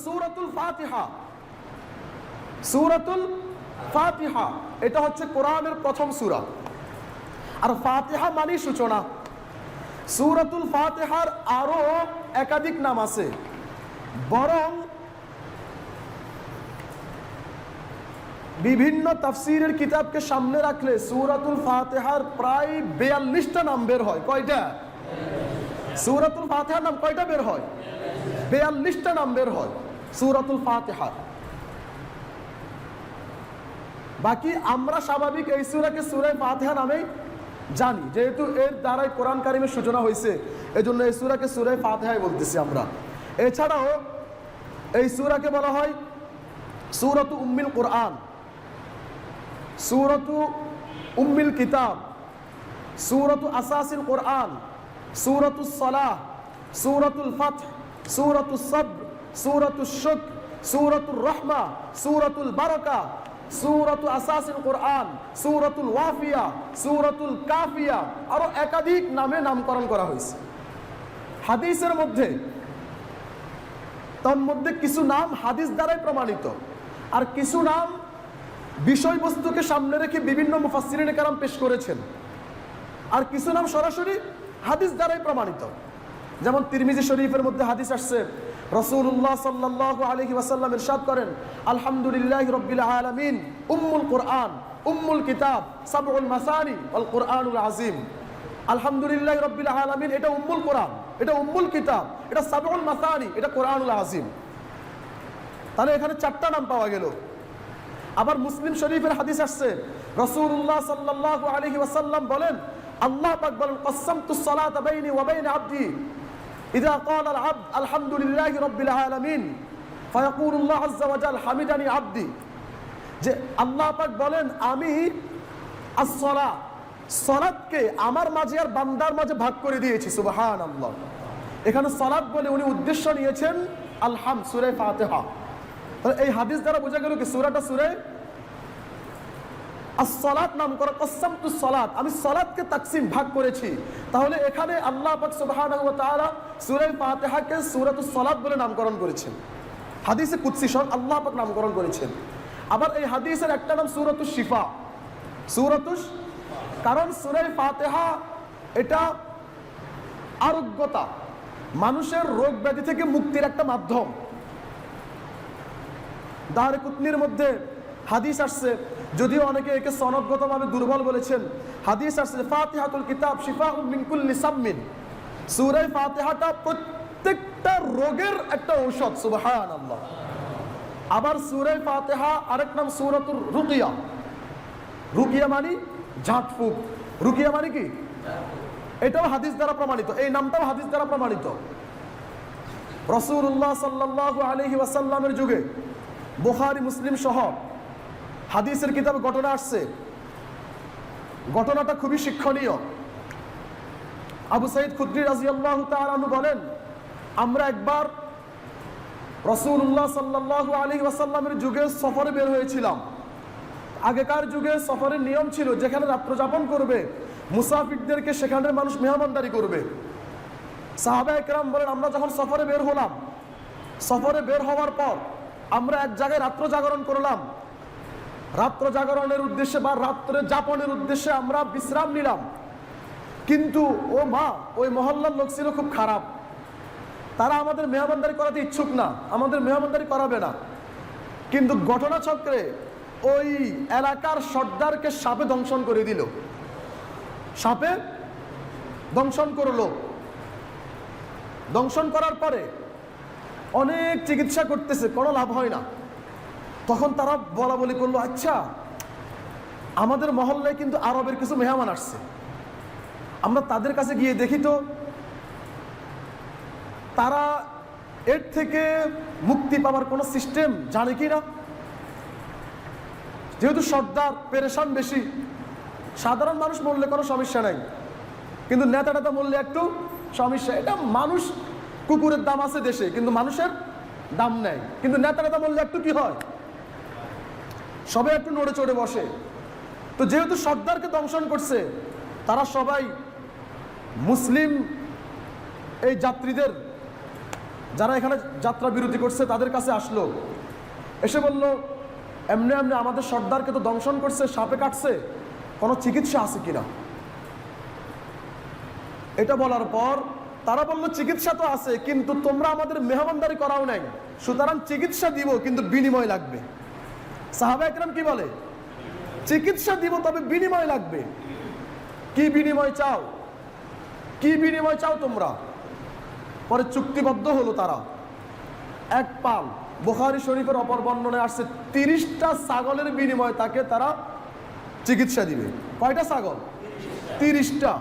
সূরাতুল ফাতিহা। সূরাতুল ফাতিহা এটা হচ্ছে কোরআনের প্রথম সূরা। আর ফাতিহা মানে সূচনা। সূরাতুল ফাতিহার আরো একাধিক নাম আছে, বরং বিভিন্ন তাফসীরের কিতাবকে সামনে রাখলে সূরাতুল ফাতিহার প্রায় 42টা নাম বের হয়। কয়টা? সূরাতুল ফাতিহার নাম কয়টা বের হয়? 42টা নাম বের হয় সূরাতুল ফাতিহার। বাকি আমরা স্বাভাবিক এই সূরাকে সূরা ফাতিহা নামেই জানি, যেহেতু এর দ্বারাই কোরআন কারিমের সূচনা হয়েছে, এজন্য এই সূরাকে সূরা ফাতিহাই বলতেছি আমরা। এছাড়াও এই সূরাকে বলা হয় সূরাতু উম্মুল কোরআন, সূরাতু উম্মুল কিতাব, সূরাতু আসাসিল কোরআন, সূরাতুস সালাহ, সূরাতুল ফাতহ, সূরাতুস সাবর, সূরাতুশ শুকর, সূরাতুর রাহমা, সূরাতুল বারাকা, সূরাতু আসাসিল কোরআন, সূরাতুল ওয়াফিয়া, সূরাতুল কাফিয়া, আরো একাধিক নামে নামকরণ করা হয়েছে হাদিসের মধ্যে। তার মধ্যে কিছু নাম হাদিস দ্বারাই প্রমাণিত, আর কিছু নাম বিষয়বস্তুকে সামনে রেখে বিভিন্ন মুফাসসিরিনে কেরাম পেশ করেছেন, আর কিছু নাম সরাসরি হাদিস দ্বারাই প্রমাণিত। যেমন তিরমিজি শরীফের মধ্যে হাদিস আসছে, রাসূলুল্লাহ সাল্লাল্লাহু আলাইহি ওয়াসাল্লাম ইরশাদ করেন, আলহামদুলিল্লাহি রাব্বিল আলামিন, উম্মুল কোরআন, উম্মুল কিতাব, সাবউল মাসানি ওয়াল কোরআনুল আযীম। আলহামদুলিল্লাহি রাব্বিল আলামিন এটা উম্মুল কোরআন, এটা উম্মুল কিতাব, এটা সাবউল মাসানি, এটা কোরআনুল আযীম। তাহলে এখানে 4টা নাম পাওয়া গেল। আবার মুসলিম শরীফের হাদিস আসছে, রাসূলুল্লাহ সাল্লাল্লাহু আলাইহি ওয়াসাল্লাম বলেন, আল্লাহ পাক বলেন, কসসামতুস সালাতা বাইনি ওয়া বাইনা আবদি ইযা ক্বালা আল আবদ আলহামদুলিল্লাহি রাব্বিল আলামিন ফায়াকুলুল্লাহু আযজা ওয়া জাল হামিদানি আবদি। যে আল্লাহ পাক বলেন, আমি as-সালাত, সালাতকে আমার মাঝে আর বান্দার মাঝে ভাগ করে দিয়েছি। সুবহানাল্লাহ। এখানে সালাত বলে উনি উদ্দেশ্য নিয়েছেন আলহামদ, সূরা ফাতিহা। তাহলে এই হাদিস দ্বারা বোঝা গেল কি সূরাটা সূরা as-সালাত নাম করা, কসসামতুস সালাত, আমি সালাতকে তাকসিম ভাগ করেছি। তাহলে এখানে আল্লাহ পাক সুবহানাহু ওয়া তাআলা সূরা ফাতিহাকে সূরাতুস সালাত বলে নামকরণ করেছেন। হাদিসে কুদসি সহ আল্লাহ পাক নামকরণ করেছেন। আবার এই হাদিসের একটা নাম সূরাতুশ শিফা, সূরাতুশ, কারণ সূরা ফাতিহা এটা আরোগ্যতা, মানুষের রোগ ব্যাধি থেকে মুক্তির একটা মাধ্যম। দারকুতনির মধ্যে হাদিস আসছে, যদিও অনেকে একে সনদগতভাবে দুর্বল বলেছেন, হাদিস আসছে ফাতিহাতুল কিতাব শিফাউন মিন কুল্লি সামমিন, সূরা ফাতিহাটা প্রত্যেকটা রোগের একটা ঔষধ। সুবহানাল্লাহ। আবার সূরা ফাতিহা আরেক নাম সূরাতুর রুকিয়া, রুকিয়া মানে ঝাঁটফুঁক, রুকিয়া মানে কি, এটাও হাদিস দ্বারা প্রমাণিত, এই নামটাও হাদিস দ্বারা প্রমাণিত। রাসূলুল্লাহ সাল্লাল্লাহু আলাইহি ওয়াসাল্লামের যুগে বুখারী মুসলিম সহ হাদিসের কিতাবে ঘটনা আসছে, ঘটনাটা খুবই শিক্ষণীয়। আবু সাঈদ খুদরি রাদিয়াল্লাহু তাআলা আনহু বলেন, আমরা একবার রাসূলুল্লাহ সাল্লাল্লাহু আলাইহি ওয়াসাল্লামের যুগে সফরে বের হয়েছিলাম। আগেকার যুগে সফরের নিয়ম ছিল, যেখানে রাত্র যাপন করবে মুসাফিরদেরকে সেখানের মানুষ মেহমানদারি করবে। সাহাবায়ে কেরাম বলেন, আমরা যখন সফরে বের হলাম, সফরে বের হওয়ার পর আমরা এক জায়গায় রাত্র জাগরণ করলাম। রাত্র জাগরণের উদ্দেশ্যে বা রাত্রে যাপনের উদ্দেশ্যে আমরা বিশ্রাম নিলাম, কিন্তু ও মা, ওই মহল্লার লোক ছিল খুব খারাপ, তারা আমাদের মেহমানদারি করাতে ইচ্ছুক না, আমাদের মেহমানদারি করাবে না। কিন্তু ঘটনাচক্রে ওই এলাকার সর্দারকে সাপে দংশন করে দিল, সাপে দংশন করলো। দংশন করার পরে অনেক চিকিৎসা করতেছে, কোনো লাভ হয় না। তখন তারা বলা বলি করলো, আচ্ছা আমাদের মহল্লায় কিন্তু আরবের কিছু মেহমান আসছে, আমরা তাদের কাছে গিয়ে দেখি তো তারা এর থেকে মুক্তি পাওয়ার কোনো সিস্টেম জানে কি না। যেহেতু সর্দার পেরেশান বেশি, সাধারণ মানুষ মরলে কোনো সমস্যা নাই, কিন্তু নেতা নেতা মরলে একটু সমস্যা। এটা মানুষ, কুকুরের দাম আছে দেশে কিন্তু মানুষের দাম নেই, কিন্তু নেতা নেতা মরলে একটু কি হয়, সবাই একটু নড়ে চড়ে বসে। তো যেহেতু সর্দারকে দংশন করছে, তারা সবাই মুসলিম এই যাত্রীদের যারা এখানে যাত্রা বিরতি করছে তাদের কাছে আসলো, এসে বলল, এমনি এমনি আমাদের সর্দারকে তো দংশন করছে, সাপে কাটছে, কোনো চিকিৎসা আছে কিনা? এটা বলার পর তারা বলল, চিকিৎসা তো আছে, কিন্তু তোমরা আমাদের মেহমানদারি করাও নাই, সুতরাং চিকিৎসা দিব কিন্তু বিনিময় লাগবে। সাহাবা একরাম কি বলে? চিকিৎসা দিব তবে বিনিময় লাগবে। কি বিনিময় চাও? কি বিনিময় চাও তোমরা? পরে চুক্তিবদ্ধ হলো তারা। এক পাল, বুখারী শরীফের অপর বর্ণনায় আসছে 30টা ছাগলের বিনিময়ে তাকে তারা চিকিৎসা দিবে। কয়টা ছাগল? 30টা।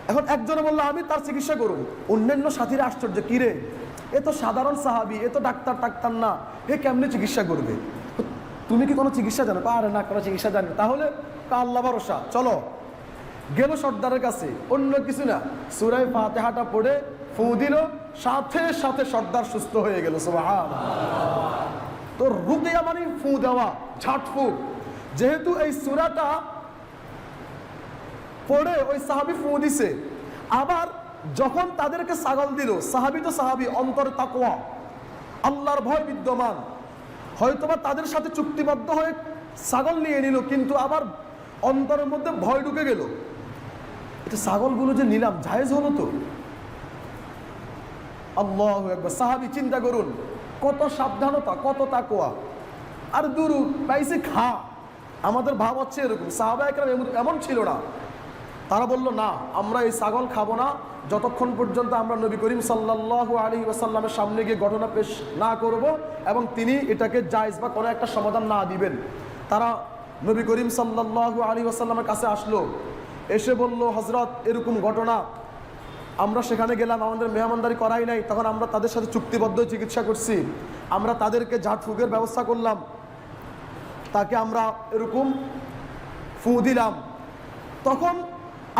এখন একজনে বললো, আমি তার চিকিৎসা করুন। অন্যান্য সাথীরা আশ্চর্য, কিরে, এ তো সাধারণ সাহাবী, এ তো ডাক্তার না, এ কেমনে চিকিৎসা করবে? তুমি কি কোনো চিকিৎসা জানো? আরে না, কোনো চিকিৎসা জানি। তাহলে আল্লাহ ভরসা, চলো। গেল সর্দারের কাছে, অন্য কিছু না, সূরা ফাতিহাটা পড়ে ফু দিল, সাথে সাথে সর্দার সুস্থ হয়ে গেল। সুবহানাল্লাহ। তো রুকিয়া মানে ফু দেওয়া, ঝাটফুঁক। যেহেতু এই সূরাটা পড়ে ওই সাহাবী ফু দিছে, আবার যখন তাদেরকে ছাগল দিল, সাহাবী তো সাহাবী, অন্তরে তাকওয়া, আল্লাহর ভয় বিদ্যমান, হয়তোবা তাদের সাথে চুক্তিবদ্ধ হয়ে ছাগল নিয়ে নিল, কিন্তু আবার অন্তরের মধ্যে ভয় ঢুকে গেল, এটা ছাগলগুলো যে নিলাম জায়েজ হলো তো? আল্লাহু আকবার। সাহাবী চিন্তা করুন, কত সাবধানতা, কত তাকওয়া। আর দুরু পাইছে খা, আমাদের ভাব হচ্ছে এরকম। সাহাবা একরাম এমন ছিল না। তারা বলল, না, আমরা এই ছাগল খাবো না যতক্ষণ পর্যন্ত আমরা নবী করিম সাল্লাল্লাহু আলাইহি ওয়াসাল্লামের সামনে গিয়ে ঘটনা পেশ না করব এবং তিনি এটাকে জায়েজ বা কোনো একটা সমাধান না দিবেন। তারা নবী করিম সাল্লাল্লাহু আলাইহি ওয়াসাল্লামের কাছে আসলো, এসে বলল, হযরত, এরকম ঘটনা, আমরা সেখানে গেলাম, আমাদের মেহমানদারি করাই নাই, তখন আমরা তাদের সাথে চুক্তিবদ্ধ চিকিৎসা করছি, আমরা তাদেরকে ঝাড়ফুঁকের ব্যবস্থা করলাম, তাকে আমরা এরকম ফু দিলাম। তখন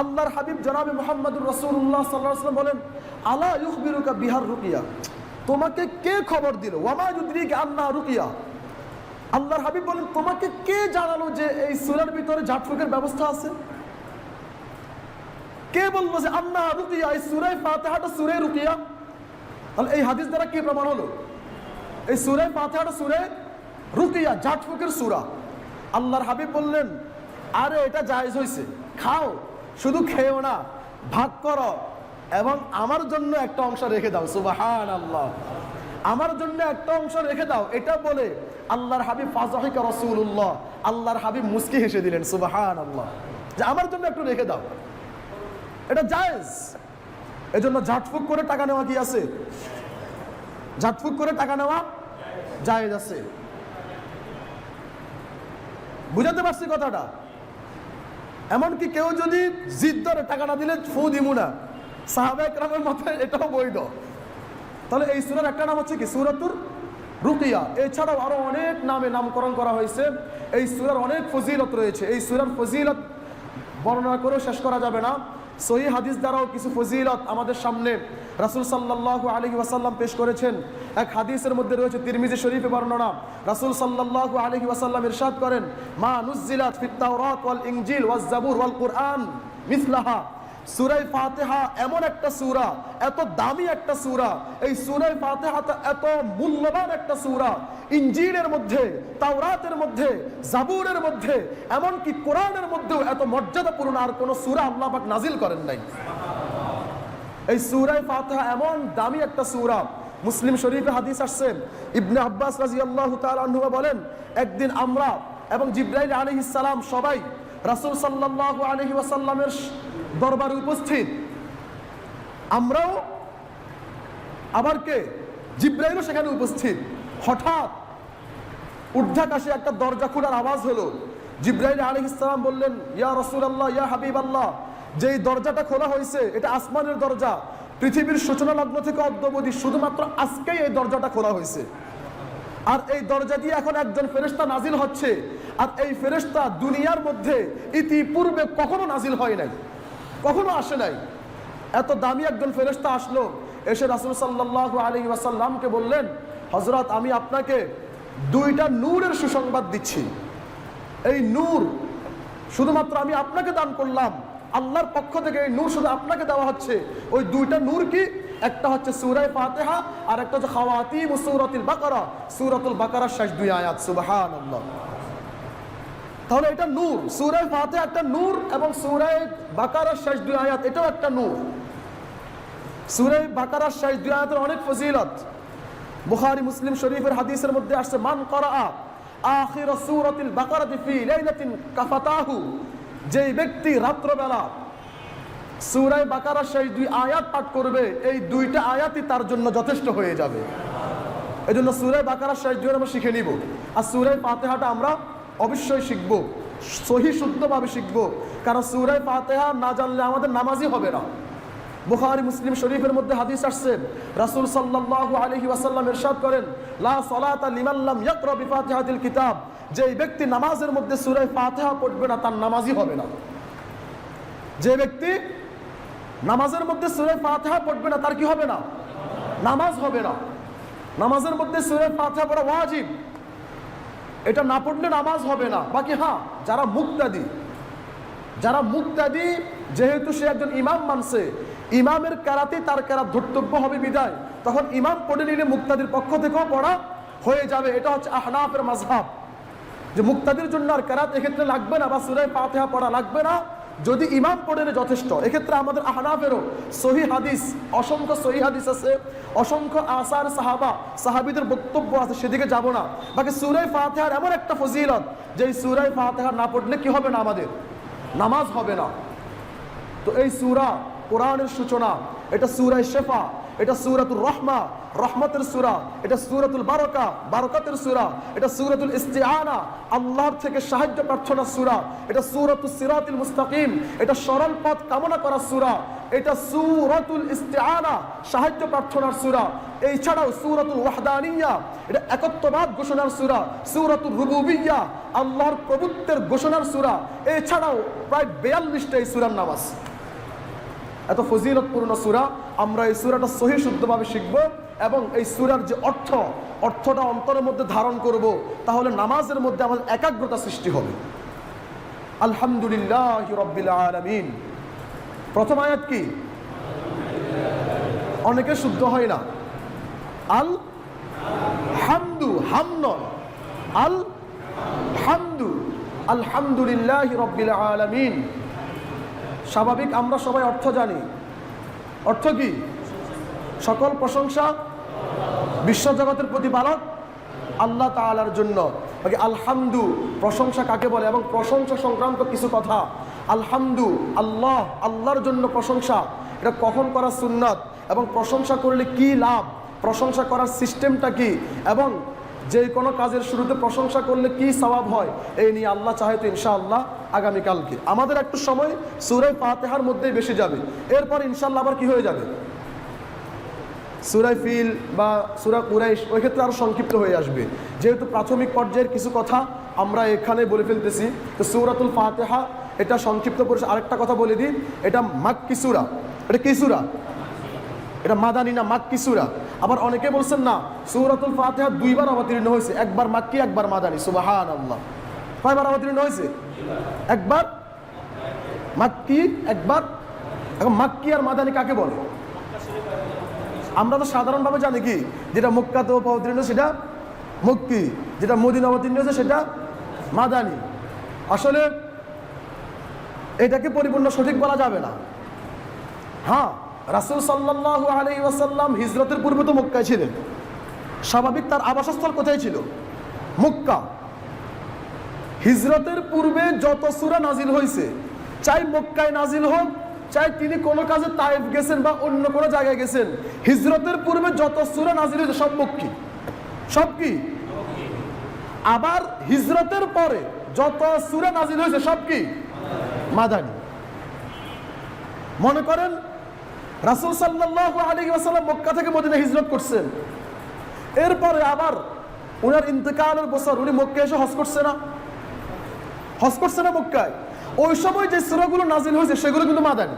আল্লাহর হাবিব জনাবে মুহাম্মদুর রাসূলুল্লাহ সাল্লাল্লাহু আলাইহি ওয়াসাল্লাম বলেন, আলা ইউখবিরুকা বিহার রুকিয়া, তোমাকে কে খবর দিল? ওয়ামা ইউদরিকা আন্না রুকিয়া। আল্লাহর হাবিব বলেন, তোমাকে কে জানালো যে এই সূরার ভিতরে ঝাড়ফুঁকের ব্যবস্থা আছে? কে বললো যে আন্না রুকিয়া, এই সূরা ফাতিহাটা সূরা রুকিয়া? তাহলে এই হাদিস দ্বারা কি প্রমাণ হলো? এই সূরা ফাতিহাটা সূরা রুকিয়া, ঝাড়ফুঁকের সূরা। আল্লাহর হাবিব বললেন, আরে এটা জায়েজ হয়েছে, খাও, শুধু খেয়েও না, ভাগ করো এবং আমার জন্য একটা অংশ রেখে দাও। সুবহানাল্লাহ। আমার জন্য একটা অংশ রেখে দাও, এটা বলে আল্লাহর হাবিব ফাযাহিকা রাসূলুল্লাহ, আল্লাহর হাবিব মুস্কি হেসে দিলেন। সুবহানাল্লাহ, যে আমার জন্য একটু রেখে দাও, এটা জায়েজ। এজন্য ঝাটফুঁক করে টাকা নেওয়া কি আছে? ঝাটফুঁক করে টাকা নেওয়া জায়েজ আছে। বুঝাতে পারছি কথাটা? এমনকি কেউ যদি জিদ ধরে টাকা না দিলে ফু দিমু না, সাহাবা একরামের মতে এটাও বৈধ। তাহলে এই সূরার একটা নাম হচ্ছে কি? সূরাতুর রুকিয়া। এছাড়াও আরো অনেক নামে নামকরণ করা হয়েছে। এই সূরার অনেক ফজিলত রয়েছে। এই সূরার ফজিলত বর্ণনা করে শেষ করা যাবে না। সহিহ হাদিস দ্বারাও কিছু ফজিলত আমাদের সামনে রাসূল সাল্লাল্লাহু আলাইহি ওয়াসাল্লাম পেশ করেছেন। এক হাদিসের মধ্যে রয়েছে, তিরমিজি শরীফে বর্ণনা, রাসূল সাল্লাল্লাহু আলাইহি ওয়াসাল্লাম ইরশাদ করেন, মা নুজিলাত ফিত তাওরাত ওয়াল ইনজিল ওয়াজ জাবুর ওয়াল কুরআন মিসলাহা। সূরা ফাতিহা এমন একটা সূরা, এত দামি একটা সূরা, এই সূরা ফাতিহাটা এত মূল্যবান একটা সূরা, ইনজিলের মধ্যে, তাওরাতের মধ্যে, জাবুরের মধ্যে, এমনকি কোরআনের মধ্যেও এত মর্যাদাপূর্ণ আর কোন সূরা আল্লাহ পাক নাজিল করেন নাই। এই সূরা ফাতিহা এমন দামি একটা সূরা। মুসলিম শরীফে হাদিস আসছে, ইবনে আব্বাস রাদিয়াল্লাহু তাআলা আনহু বলেন, একদিন আমরা এবং জিবরাইল আলাইহিস সালাম সবাই রাসূল সাল্লাল্লাহু আলাইহি ওয়াসাল্লামের দরবারে উপস্থিত। আমরাও, আবার কে? জিবরাইলও সেখানে উপস্থিত। হঠাৎ ঊর্ধ্বাকাশে একটা দরজা খোলার আওয়াজ হলো। জিবরাইল আলাইহিস সালাম বললেন, ইয়া রাসূলুল্লাহ, ইয়া হাবিবাল্লাহ, যেই দরজাটা খোলা হয়েছে এটা আসমানের দরজা, পৃথিবীর সূচনা লগ্ন থেকে অদ্যাবধি শুধুমাত্র আজকেই এই দরজাটা খোলা হয়েছে। আর এই দরজা দিয়ে এখন একজন ফেরেশতা নাজিল হচ্ছে, আর এই ফেরেশতা দুনিয়ার মধ্যে ইতিপূর্বে কখনো নাজিল হয় নাই, কখনো আসে নাই। এত দামি একজন ফেরেশতা আসলো, এসে রাসূল সাল্লাল্লাহু আলাইহি ওয়াসাল্লামকে বললেন, হযরত, আমি আপনাকে দুইটা নূরের সুসংবাদ দিচ্ছি। এই নূর শুধুমাত্র আমি আপনাকে দান করলাম, আল্লাহর পক্ষ থেকে এই নূর শুধু আপনাকে দেওয়া হচ্ছে। ওই দুইটা নূর কি? একটা হচ্ছে সূরা ফাতিহা আর একটা হচ্ছে খাওয়াতিম সূরাতুল বাকারা, সূরাতুল বাকারার শেষ 2 আয়াত। সুবহানাল্লাহ। তাহলে এটা নূর, সূরা ফাতিহা একটা নূর এবং সূরা বাকারার শেষ 2 আয়াত এটাও একটা নূর। সূরা বাকারার শেষ 2 আয়াতের অনেক ফজিলত। বুখারী মুসলিম শরীফের হাদিসের মধ্যে আসছে, মান করাআ আখির সূরাতুল বাকারাতি ফি লাইলাতিন কাফাতাহু, যেই ব্যক্তি রাত্রবেলা সূরা বাকারার শেষ 2 আয়াত পাঠ করবে, এই 2টা আয়াতই তার জন্য যথেষ্ট হয়ে যাবে। এজন্য সূরা বাকারার শেষ 2 আমরা শিখে নিব, আর সূরা ফাতিহাটা আমরা অবশ্যই শিখব, সহি শুদ্ধভাবে শিখব, কারণ সূরা ফাতিহা না জানলে আমাদের নামাজই হবে না। বুখারী মুসলিম শরীফের মধ্যে হাদিস আসছে, রাসূল সাল্লাল্লাহু আলাইহি ওয়াসাল্লাম ইরশাদ করেন, লা সালাতা লিমান লাম ইয়াকরা বিফাতিহাতিল কিতাব, যে ব্যক্তি নামাজের মধ্যে সূরা ফাতিহা পড়বে না তার নামাজই হবে না। যে ব্যক্তি নামাজের মধ্যে সূরা ফাতিহা পড়বে না তার কি হবে না? নামাজ হবে না। নামাজের মধ্যে সূরা ফাতিহা পড়া ওয়াজিব, এটা না পড়লে নামাজ হবে না। বাকি হ্যাঁ, যারা মুক্তাদি, যেহেতু সে একজন ইমাম মানছে, ইমামের কেরাতে তার কেরাত ধর্তব্য হবে বিদায়, তখন ইমাম পড়ে নিলে মুক্তাদির পক্ষ থেকেও পড়া হয়ে যাবে। এটা হচ্ছে আহনাফের মাযহাব, যে মুক্তাদির জন্য আর কেরাত এক্ষেত্রে লাগবে না বা সূরা ফাতিহা পড়া লাগবে না, যদি ইমাম পড়ে নেয় যথেষ্ট। এক্ষেত্রে আমাদের আহনাফেরও সহি হাদিস, অসংখ্য সহি হাদিস আছে, অসংখ্য আসার সাহাবীদের বক্তব্য আছে, সেদিকে যাব না। বাকি সূরা ফাতিহার এমন একটা ফজিলত, যে সূরা ফাতিহা না পড়লে কি হবে না? আমাদের নামাজ হবে না। তো এই সূরা কোরআনের সূচনা, এটা সূরা শিফা, এটা সূরাতুর রহমা, রহমতের সূরা, এটা সূরাতুল বারাকা, বারাকাতের সূরা, এটা সূরাতুল ইস্তিআনা, আল্লাহর থেকে সাহায্য প্রার্থনার সূরা, এটা সূরাতুস সিরাতুল মুস্তাকিম, এটা সরল পথ কামনা করার সূরা, এটা সূরাতুল ইস্তিআনা, সাহায্য প্রার্থনার সূরা। এছাড়াও সূরাতুল ওয়াহদানিয়া, এটা একত্ববাদ ঘোষণার সূরা, সূরাতুর রুবুবিয়্যাহ, আল্লাহর প্রভুত্বের ঘোষণার সূরা। এছাড়াও প্রায় 42টা এই সূরার নাম আছে। এত ফজিলতপূর্ণ সূরা, আমরা এই সূরাটা সহি শুদ্ধভাবে শিখব এবং এই সূরার যে অর্থটা অন্তরের মধ্যে ধারণ করব, তাহলে নামাজের মধ্যে আমাদের একাগ্রতা সৃষ্টি হবে। আলহামদুলিল্লাহি রাব্বিল আলামিন। প্রথম আয়াত কি? অনেকে শুদ্ধ হয় না, আল হামদু, হামদ, আল হামদু, আলহামদুলিল্লাহি রাব্বিল আলামিন। স্বাভাবিক, আমরা সবাই অর্থ জানি। অর্থ কি? সকল প্রশংসা বিশ্বজগতের প্রতিপালক আল্লাহ তাআলার জন্য। আলহামদু, প্রশংসা কাকে বলে এবং প্রশংসা সংক্রান্ত কিছু কথা। আলহামদু, আল্লাহ, আল্লাহর জন্য প্রশংসা, এটা কখন করা সুন্নাত এবং প্রশংসা করলে কি লাভ, প্রশংসা করার সিস্টেমটা কি, এবং যে কোনো কাজের শুরুতে প্রশংসা করলে কি সওয়াব হয়, এই নিয়ে আল্লাহ চাহে তো ইনশাআল্লাহ আগামীকালকে আমাদের একটু সময় সূরা ফাতিহার মধ্যেই বেশি যাবে। এরপর ইনশাআল্লাহ আবার কি হয়ে যাবে? সূরা ফিল বা সূরা কুরাইশ, ওই ক্ষেত্রে আরও সংক্ষিপ্ত হয়ে আসবে। যেহেতু প্রাথমিক পর্যায়ের কিছু কথা আমরা এখানে বলে ফেলতেছি, তো সূরাতুল ফাতিহা এটা সংক্ষিপ্ত করে। আরেকটা কথা বলে দিই, এটা মাক্কি সূরা। এটা কি সূরা? এটা মাদানী না মাক্কি সূরা। আবার অনেকে বলছেন না, সূরাতুল ফাতিহা 2 বার অবতীর্ণ হয়েছে, একবার মাক্কি একবার মাদানী। সুবহানাল্লাহ। কয়বার অবতীর্ণ হয়েছে? একবার মাক্কি, একবার। এখন মাক্কি আর মাদানী কাকে বলে? আমরা তো সাধারণভাবে জানি কি, যেটা মক্কাতে অবতীর্ণ সেটা মক্কি, যেটা মদিনা অবতীর্ণ হয়েছে সেটা মাদানী। আসলে এটাকে পরিপূর্ণ সঠিক বলা যাবে না। হ্যাঁ, রাসূল সাল্লাল্লাহু আলাইহি ওয়াসাল্লাম হিজরতের পূর্বে তো মক্কায় ছিলেন। স্বাভাবিক, তার আবাসস্থল কোথায় ছিল? মক্কা। হিজরতের পূর্বে যত সূরা নাজিল হয়েছে, চাই মক্কায় নাজিল হোক, চাই তিনি কোনো কাজে তায়েফ গেছেন বা অন্য কোনো জায়গায় গেছেন, হিজরতের পূর্বে যত সূরা নাজিল হয়েছে সব মক্কি, সব কি। আবার হিজরতের পরে যত সূরা নাজিল হয়েছে সব কি? মাদানী। মনে করেন রাসূল সাল্লাল্লাহু আলাইহি ওয়াসাল্লাম মক্কা থেকে মদিনা হিজরত করছেন, এরপরে আবার উনার ইন্তেকালের বছর উনি মক্কায় এসে হজ করছে না? হজ করছে না মক্কায়? ওই সময় যে সূরাগুলো নাজিল হয়েছে সেগুলো কিন্তু মাদানী।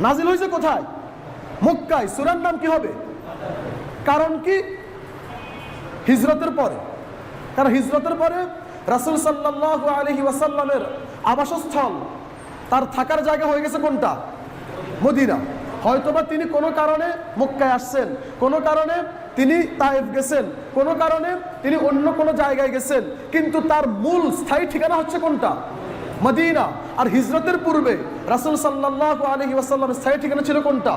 নাজিল হয়েছে কোথায়? মক্কায়। সূরার নাম কি হবে? কারণ কি? হিজরতের পরে। কারণ হিজরতের পরে রাসূল সাল্লাল্লাহু আলাইহি ওয়াসাল্লামের আবাসস্থল, তার থাকার জায়গা হয়ে গেছে কোনটা? মদিনা। হয়তোবা তিনি কোনো কারণে মক্কায় আসছেন, কোনো কারণে তিনি তায়েফ গেছেন, কোনো কারণে তিনি অন্য কোনো জায়গায় গেছেন, কিন্তু তার মূল স্থায়ী ঠিকানা হচ্ছে কোনটা? মদিনা। আর হিজরতের পূর্বে রাসূল সাল্লাল্লাহু আলাইহি ওয়াসাল্লামের স্থায়ী ঠিকানা ছিল কোনটা?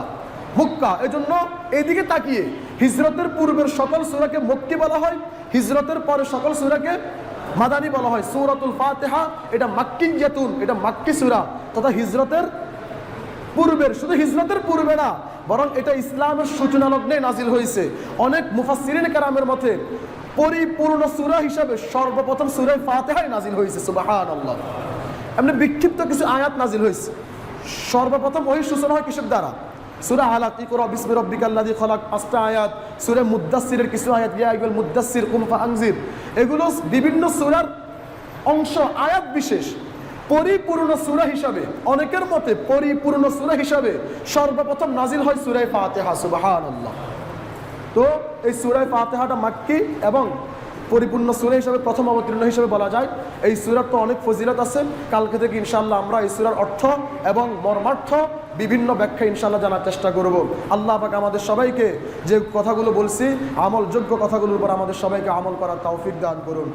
মক্কা। এজন্য এদিকে তাকিয়ে হিজরতের পূর্বের সকল সূরাকে মক্কি বলা হয়, হিজরতের পরে সকল সূরাকে মাদানী বলা হয়। সূরাতুল ফাতিহা এটা মাক্কিয়াতুন, এটা মাক্কি সূরা, তথা হিজরতের পূর্বের, শুধু হিজরতের পূর্বে না, বরং এটা ইসলামের সূচনা লগ্নে নাজিল হয়েছে। অনেক মুফাসসিরিন কেরামের মতে পরিপূর্ণ সূরা হিসাবে সর্বপ্রথম সূরা ফাতিহাই নাজিল হয়েছে। সুবহানাল্লাহ। এমনি বিক্ষিপ্ত কিছু আয়াত নাজিল হয়েছে। সর্বপ্রথম ওই সূচনা হয় কিসের দ্বারা? সূরা আলাক, ইকরা বিসমি রাব্বিকাল্লাযী খালাক 5টা আয়াত, সূরা মুদ্দাসসিরের কিছু আয়াত, ইয়া আইয়ুহাল মুদ্দাসসির কুম ফাআনজির, এগুলো বিভিন্ন সূরার অংশ, আয়াত বিশেষ। পরিপূর্ণ সূরা হিসাবে, অনেকের মতে পরিপূর্ণ সূরা হিসাবে সর্বপ্রথম নাজিল হয় সূরা ফাতিহা। সুবহানাল্লাহ। তো এই সূরা ফাতিহাটা মাক্কি এবং পরিপূর্ণ সূরা হিসাবে প্রথম অবতীর্ণ হিসাবে বলা যায়। এই সূরার তো অনেক ফজিলত আছে। কালকে থেকে ইনশাআল্লাহ আমরা এই সূরার অর্থ এবং মর্মার্থ বিভিন্ন ব্যাখ্যা ইনশাআল্লাহ জানার চেষ্টা করব। আল্লাহ পাক আমাদের সবাইকে যে কথাগুলো বলছি আমলযোগ্য কথাগুলোর উপর আমাদের সবাইকে আমল করার তৌফিক দান করুন।